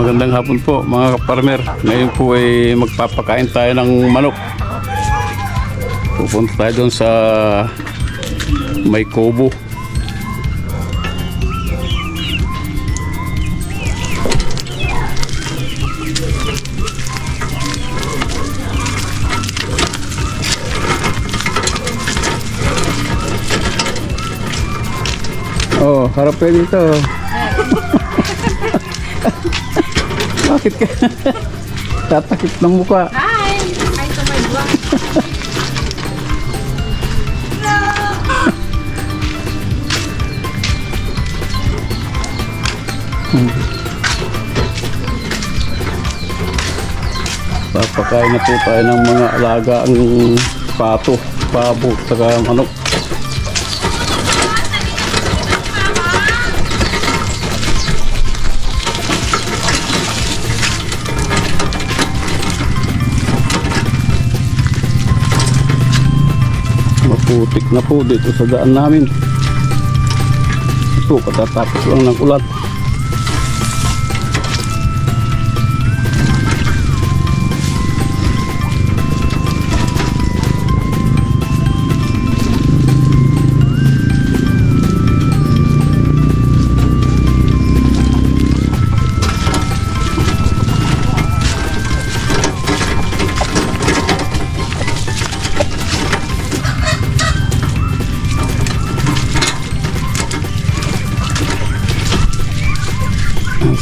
Magandang hapon po mga kaparmer. Ngayon po ay magpapakain tayo ng manok. Pupunta tayo doon sa may kubo. Oh, harap kayo dito. Bakit ka? Tatakip ng mukha. Hi! Hi to my vlog. Papakain na po tayo ng mga alagang pato, pabo, saka manok. Maputik na po dito sa daan namin. Ito, katatapos lang ng ulan.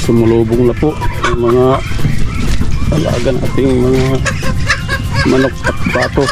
Sumulubong na po ang mga alaga nating mga manok at pato.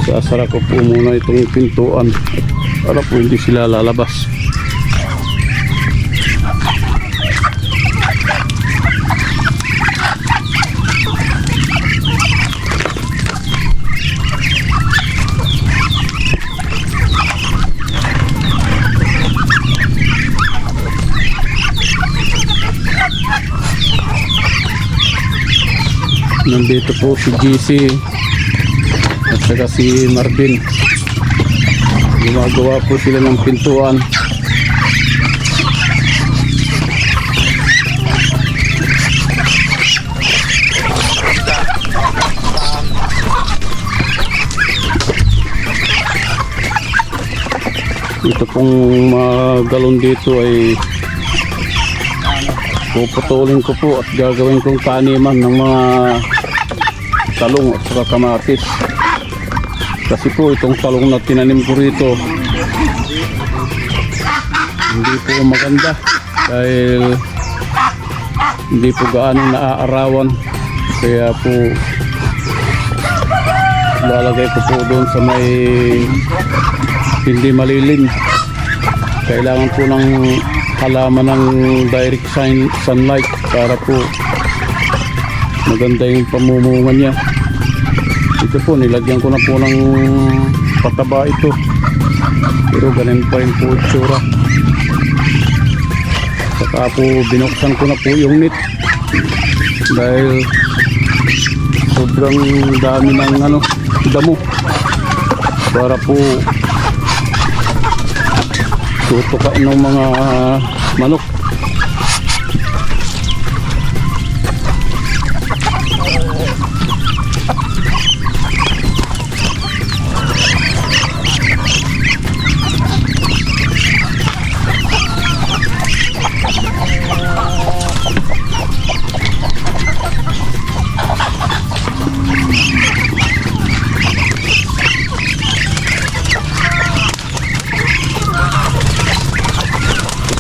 Sasara ko po muna itong pintuan para po hindi sila lalabas. Nandito po si GC at saka si Marvin. Gumagawa po sila ng pintuan. Ito pong mga galon dito ay puputulin ko po at gagawin kong taniman ng mga talong at saka kamatis. Kasi po itong talong na tinanim ko rito hindi po maganda dahil hindi po gaano naaarawan, kaya po lalagay ko po doon sa may hindi malilim. Kailangan po ng halaman ng direct sunlight para po maganda yung pamumunga niya. Ito po, nilagyan ko na po ng pataba ito, pero ganun pa rin po itsura. Saka po binuksan ko na po yung net dahil sobrang dami ng damo, para po tutukain ng mga manok.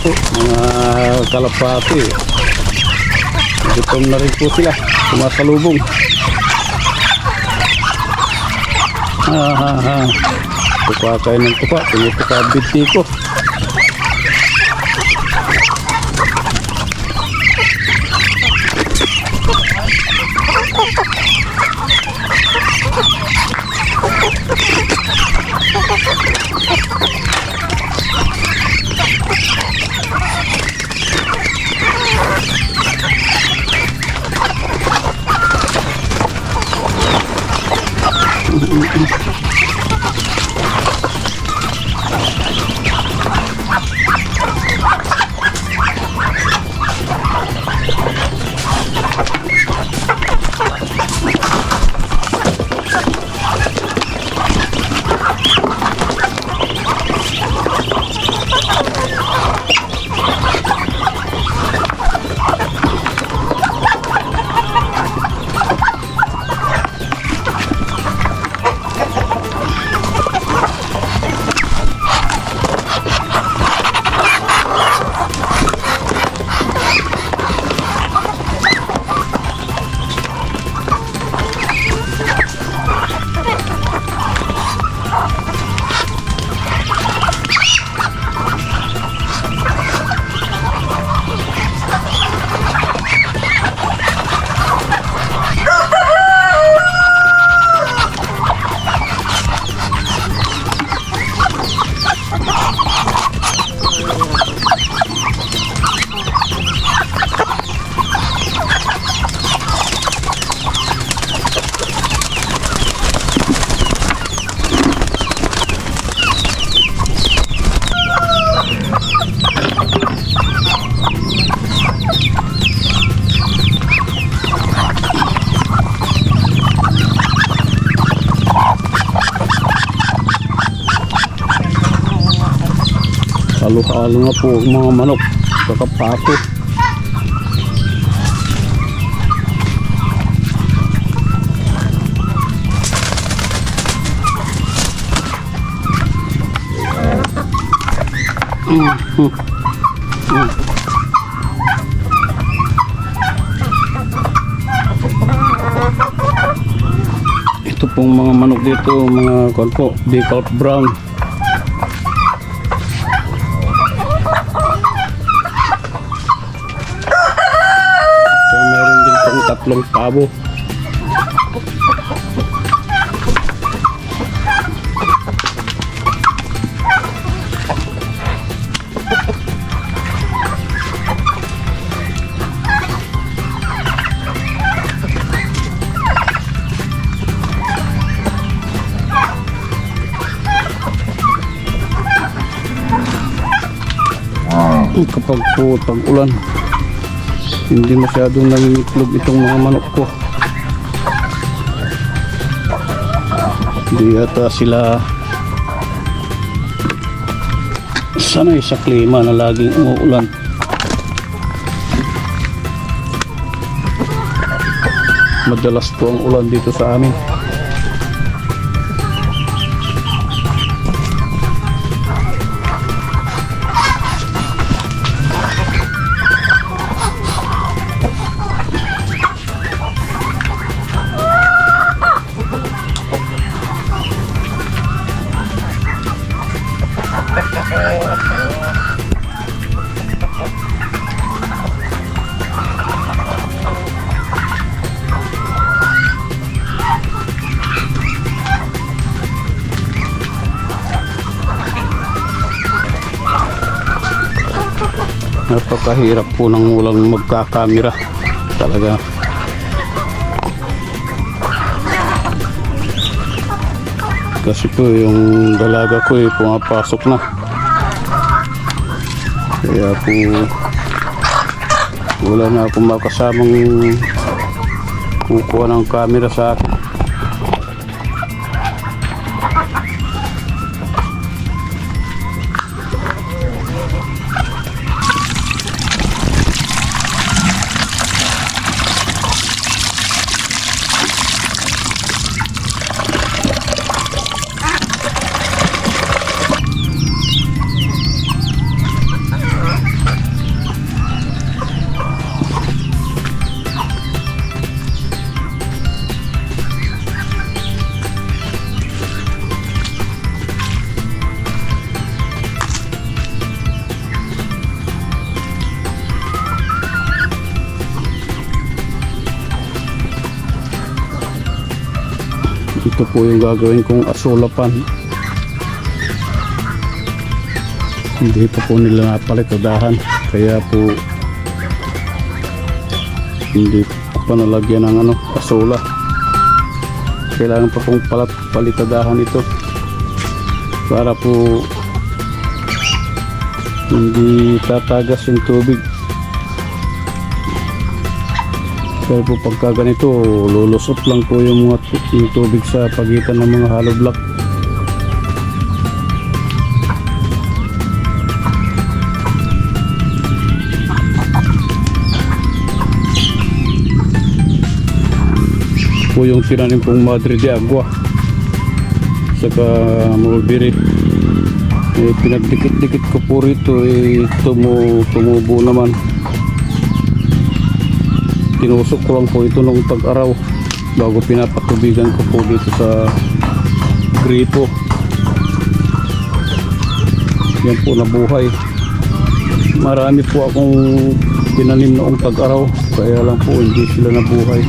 Mga kalapati, gutom na rin po sila, sumasalubong. Tupa kayo ng tupa, tinutupa binti ko. halo-halo na po ang mga manok sa kapato. Ito pong mga manok dito, mga kuwan po, decal brown. So, mayroon din pong 3 pabo. Kapag po tag-ulan, hindi masyadong nangingitlog itong mga manok ko. Hindi yata sila sanay sa klima na laging umuulan. Madalas po ang ulan dito sa amin. Napakahirap po nang walang magkakamera talaga. Kasi po yung dalaga ko pumapasok na, kaya po wala na akong makasamang kukuha ng camera sa akin. Ito po yung gagawin kong asulapan. Hindi pa po nila napalitadahan, kaya po hindi pa nalagyan ng asula. Kailangan pa pong palitadahan ito para po hindi tatagas yung tubig. Pero po pagka ganito, lulusot lang po yung tubig sa pagitan ng mga hollow block. Po yung tinanim pong Madre de Agua saka mulberry, pinagdikit-dikit ko po rito, tumubo naman. Tinusok ko lang po ito nung tag-araw bago pinapatubigan ko po dito sa gripo. Yan po nabuhay. Marami po akong tinanim noong tag-araw, kaya lang po hindi sila nabuhay.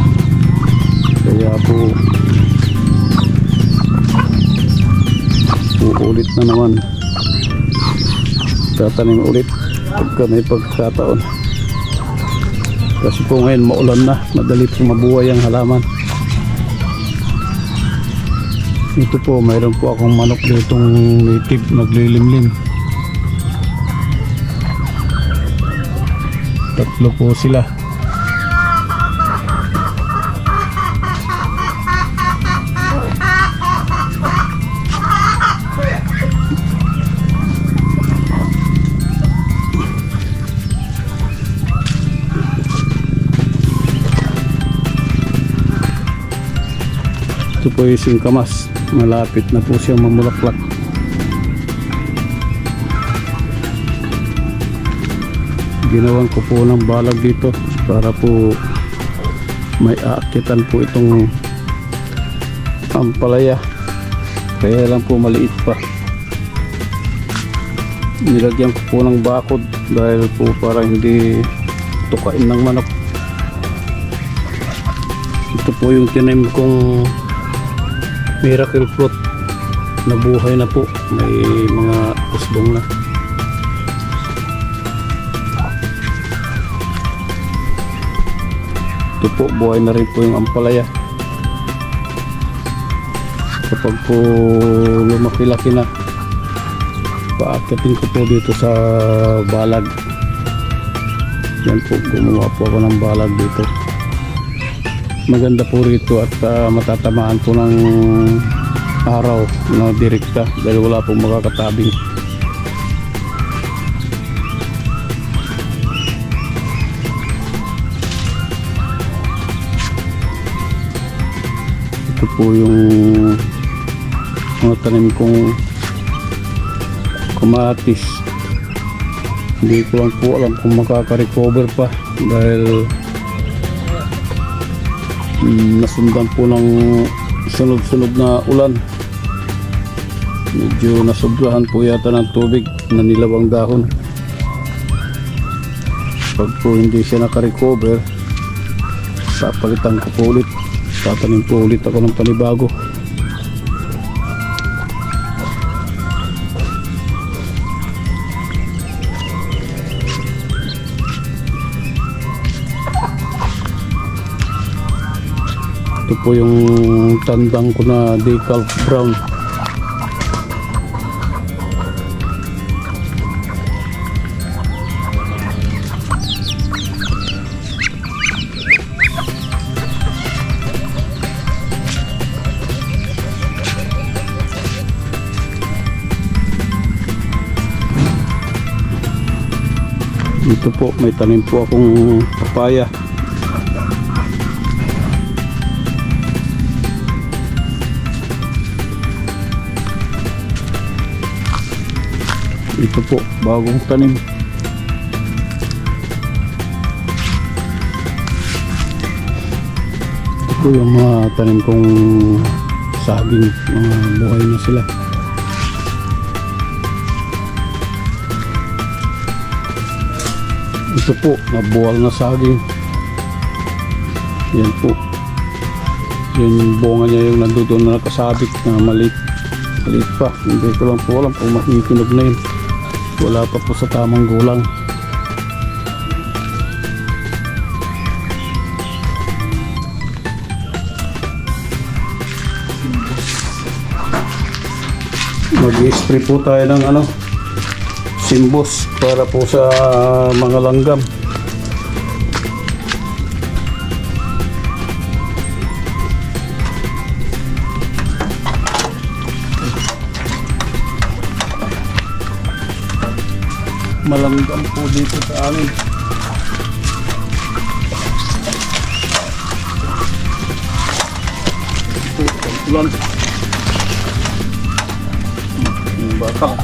Kaya po uulit na naman, tatanim ulit pagka may pagkataon. Kasi po ngayon maulan na, madali po mabuhay ang halaman. Ito po, mayroon po akong manok ditong native naglilimlim. 3 po sila. Ito po yung singkamas, malapit na po siyang mamulaklak. Ginawan ko po ng balag dito para po may aakitan po itong ampalaya, kaya lang po maliit pa. Nilagyan ko po ng bakod dahil po para hindi tukain ng manok. Ito po yung tinanim kong miracle fruit, nabuhay na po, may mga usbong na. Ito po, buhay na rin po yung ampalaya. Kapag po lumaki-laki na, paakyatin ko po dito sa balag. Yan po, gumawa po ako ng balag dito. Maganda po rito at matatamaan po ng araw na direkta dahil wala pong makakatabing. Ito po yung mga tanim kong kamatis. Hindi ko lang po alam kung makaka-recover pa dahil nasundan po ng sunod-sunod na ulan. Medyo nasobrahan po yata ng tubig na nilawang dahon. Pag po hindi siya naka-recover, papalitan ko po ulit, tatanim po ulit ako ng panibago. Ito po yung tandang ko na decalf brown. Dito po may tanim po akong papaya. Ito po, bagong tanim. Ito po yung mga tanim kong saging, mga buhay na sila. Ito po, nabuwal na saging. Yan po. Yung bunga niya yung nandoon na nakasabit na maliit pa. Hindi ko lang po alam kung makikinog na yun. Wala pa po sa tamang gulang. Mag-i-spray po tayo ng simbos para po sa mga langgam. Malanggam po dito sa amin. Ulan. Yung bata.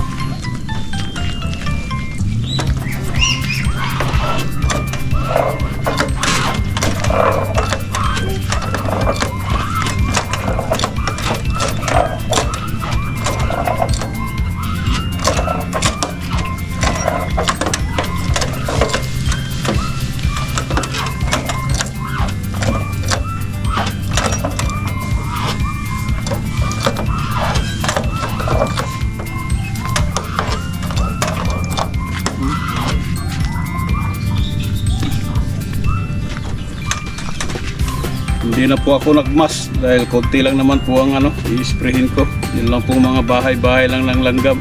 Hindi na po ako nagmas dahil konti lang naman po ang i-sprayin ko. Yun lang po mga bahay-bahay lang ng langgam.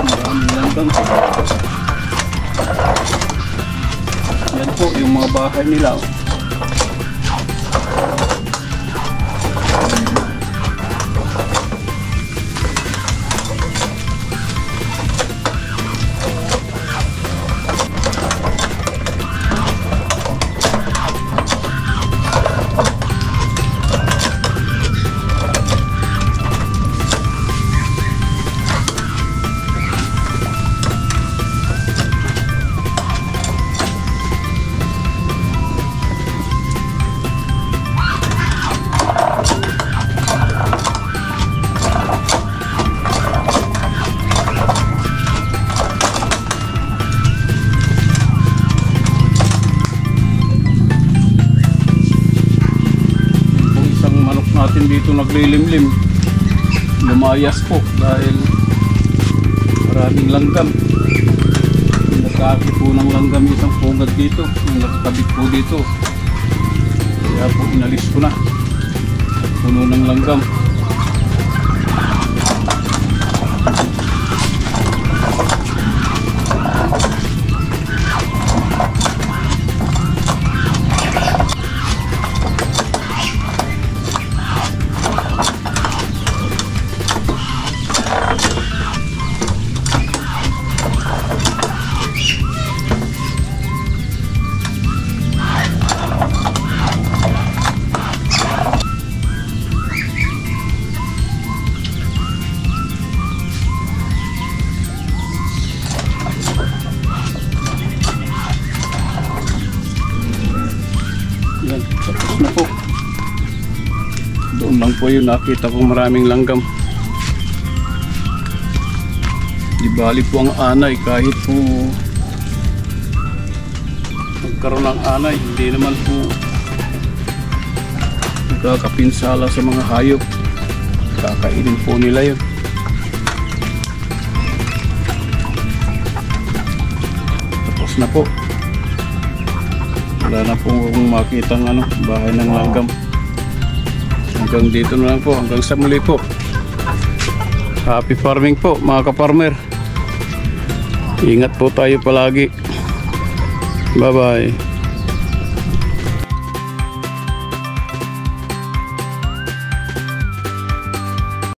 Maraming langgam. Yan po yung mga bahay nila. dito naglilimlim. Lumayas po dahil maraming langgam. Nagkakit po ng langgam isang pugad dito. Yung nakakabit po dito. Kaya po inalis ko na. At puno ng langgam. Yan, tapos na po. Doon lang po yun, nakita ko maraming langgam. Di bali po ang anay, kahit po magkaroon ng anay, hindi naman po nagkakapinsala sa mga hayop. Kakainin po nila yun. Tapos na po. Wala na po kung makita ng bahay ng langgam. Hanggang dito na lang po, hanggang sa muli po. Happy farming po mga ka-farmer. Ingat po tayo palagi. Bye bye.